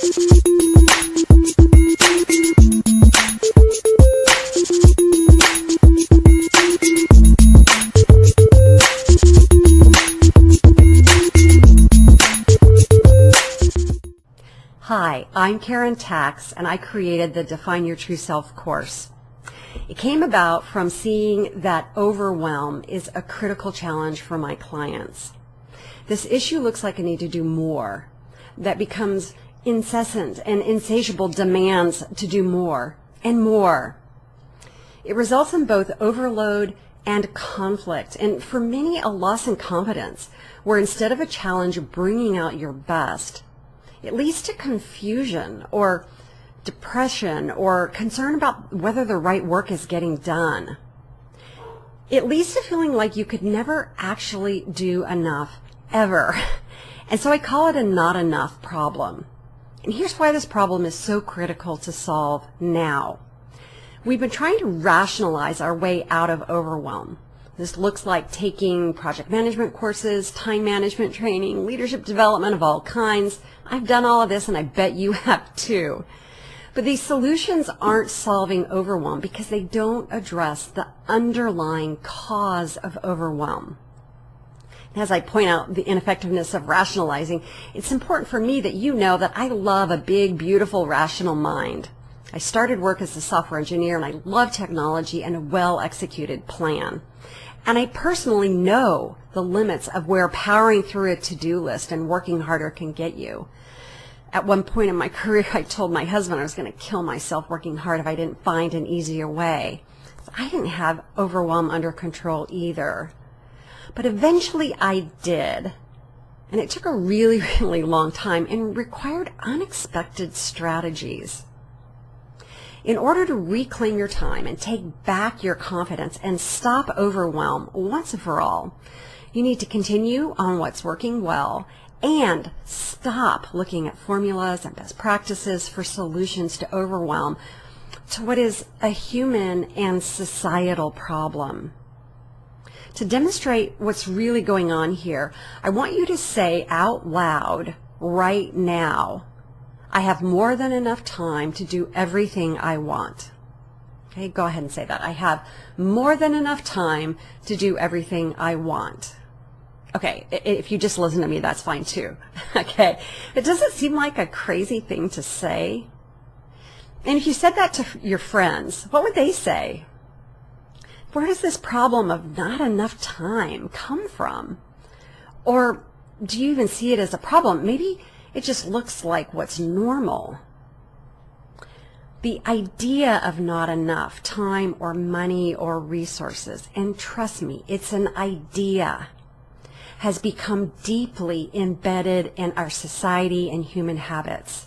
Hi, I'm Karen Tax, and I created the Define Your True Self course. It came about from seeing that overwhelm is a critical challenge for my clients. This issue looks like I need to do more. That becomes incessant and insatiable demands to do more and more. It results in both overload and conflict, and for many a loss in confidence, where instead of a challenge bringing out your best, it leads to confusion or depression or concern about whether the right work is getting done. It leads to feeling like you could never actually do enough, ever. And so I call it a not enough problem. And here's why this problem is so critical to solve now. We've been trying to rationalize our way out of overwhelm. This looks like taking project management courses, time management training, leadership development of all kinds. I've done all of this, and I bet you have too. But these solutions aren't solving overwhelm because they don't address the underlying cause of overwhelm. As I point out the ineffectiveness of rationalizing, it's important for me that you know that I love a big, beautiful, rational mind. I started work as a software engineer, and I love technology and a well-executed plan. And I personally know the limits of where powering through a to-do list and working harder can get you. At one point in my career, I told my husband I was going to kill myself working hard if I didn't find an easier way. I didn't have overwhelm under control either. But eventually I did. And it took a really, really long time and required unexpected strategies. In order to reclaim your time and take back your confidence and stop overwhelm once and for all, you need to continue on what's working well and stop looking at formulas and best practices for solutions to overwhelm to what is a human and societal problem. To demonstrate what's really going on here, I want you to say out loud right now, I have more than enough time to do everything I want. Okay, go ahead and say that. I have more than enough time to do everything I want. Okay, if you just listen to me, that's fine too. Okay, it doesn't seem like a crazy thing to say. And if you said that to your friends, what would they say? Where does this problem of not enough time come from? Or do you even see it as a problem? Maybe it just looks like what's normal. The idea of not enough time or money or resources, and trust me, it's an idea, has become deeply embedded in our society and human habits.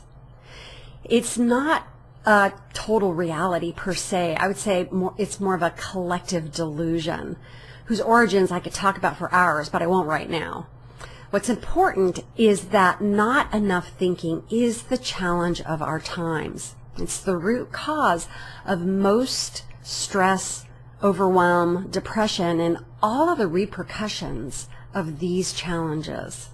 It's not a total reality per se. I would say it's more of a collective delusion whose origins I could talk about for hours, but I won't right now. What's important is that not enough thinking is the challenge of our times. It's the root cause of most stress, overwhelm, depression, and all of the repercussions of these challenges.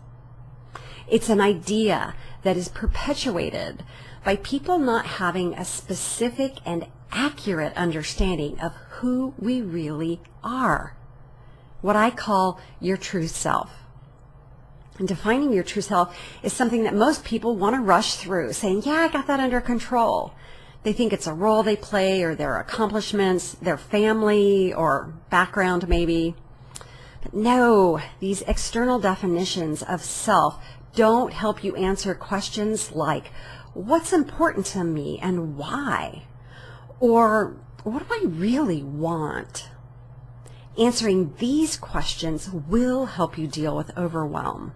It's an idea that is perpetuated by people not having a specific and accurate understanding of who we really are. What I call your true self. And defining your true self is something that most people want to rush through, saying, yeah, I got that under control. They think it's a role they play or their accomplishments, their family or background maybe. But no, these external definitions of self don't help you answer questions like, what's important to me and why? Or what do I really want? Answering these questions will help you deal with overwhelm.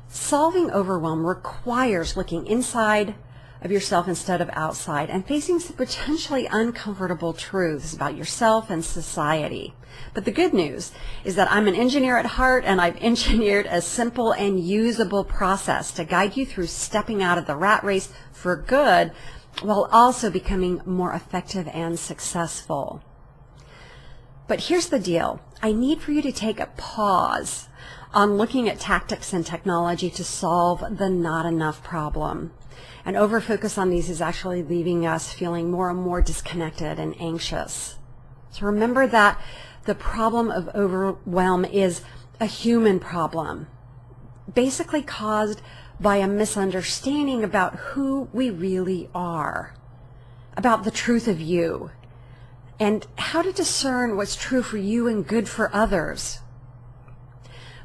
Solving overwhelm requires looking inside of yourself instead of outside and facing some potentially uncomfortable truths about yourself and society. But the good news is that I'm an engineer at heart, and I've engineered a simple and usable process to guide you through stepping out of the rat race for good while also becoming more effective and successful. But here's the deal. I need for you to take a pause on looking at tactics and technology to solve the not enough problem. And over-focus on these is actually leaving us feeling more and more disconnected and anxious. So remember that the problem of overwhelm is a human problem, basically caused by a misunderstanding about who we really are, about the truth of you, and how to discern what's true for you and good for others.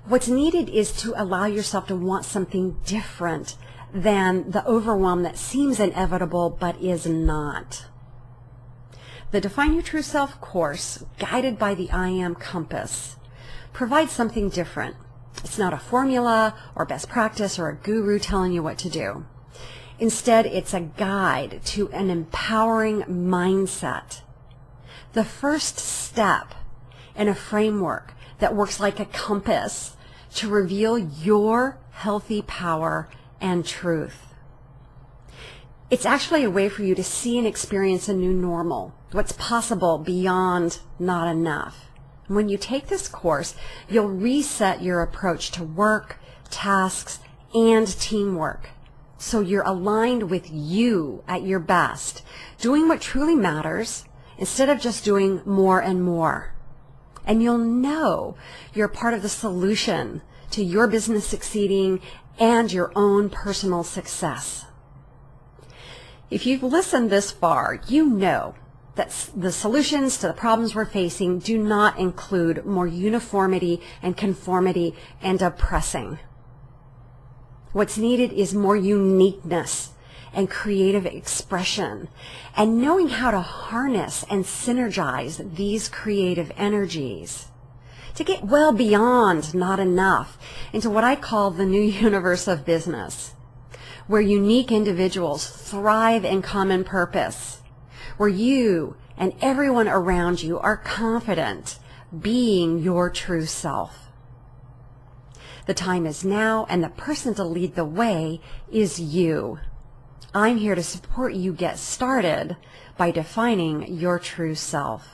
What's needed is to allow yourself to want something different than the overwhelm that seems inevitable but is not. The Define Your True Self course, guided by the I Am Compass, provides something different. It's not a formula or best practice or a guru telling you what to do. Instead, it's a guide to an empowering mindset. The first step in a framework that works like a compass to reveal your healthy power and truth. It's actually a way for you to see and experience a new normal, what's possible beyond not enough. When you take this course, you'll reset your approach to work, tasks, and teamwork. So you're aligned with you at your best, doing what truly matters instead of just doing more and more. And you'll know you're part of the solution to your business succeeding and your own personal success. If you've listened this far, you know that the solutions to the problems we're facing do not include more uniformity and conformity and oppressing. What's needed is more uniqueness and creative expression, and knowing how to harness and synergize these creative energies to get well beyond not enough into what I call the new universe of business, where unique individuals thrive in common purpose, where you and everyone around you are confident being your true self. The time is now, and the person to lead the way is you. I'm here to support you get started by defining your true self.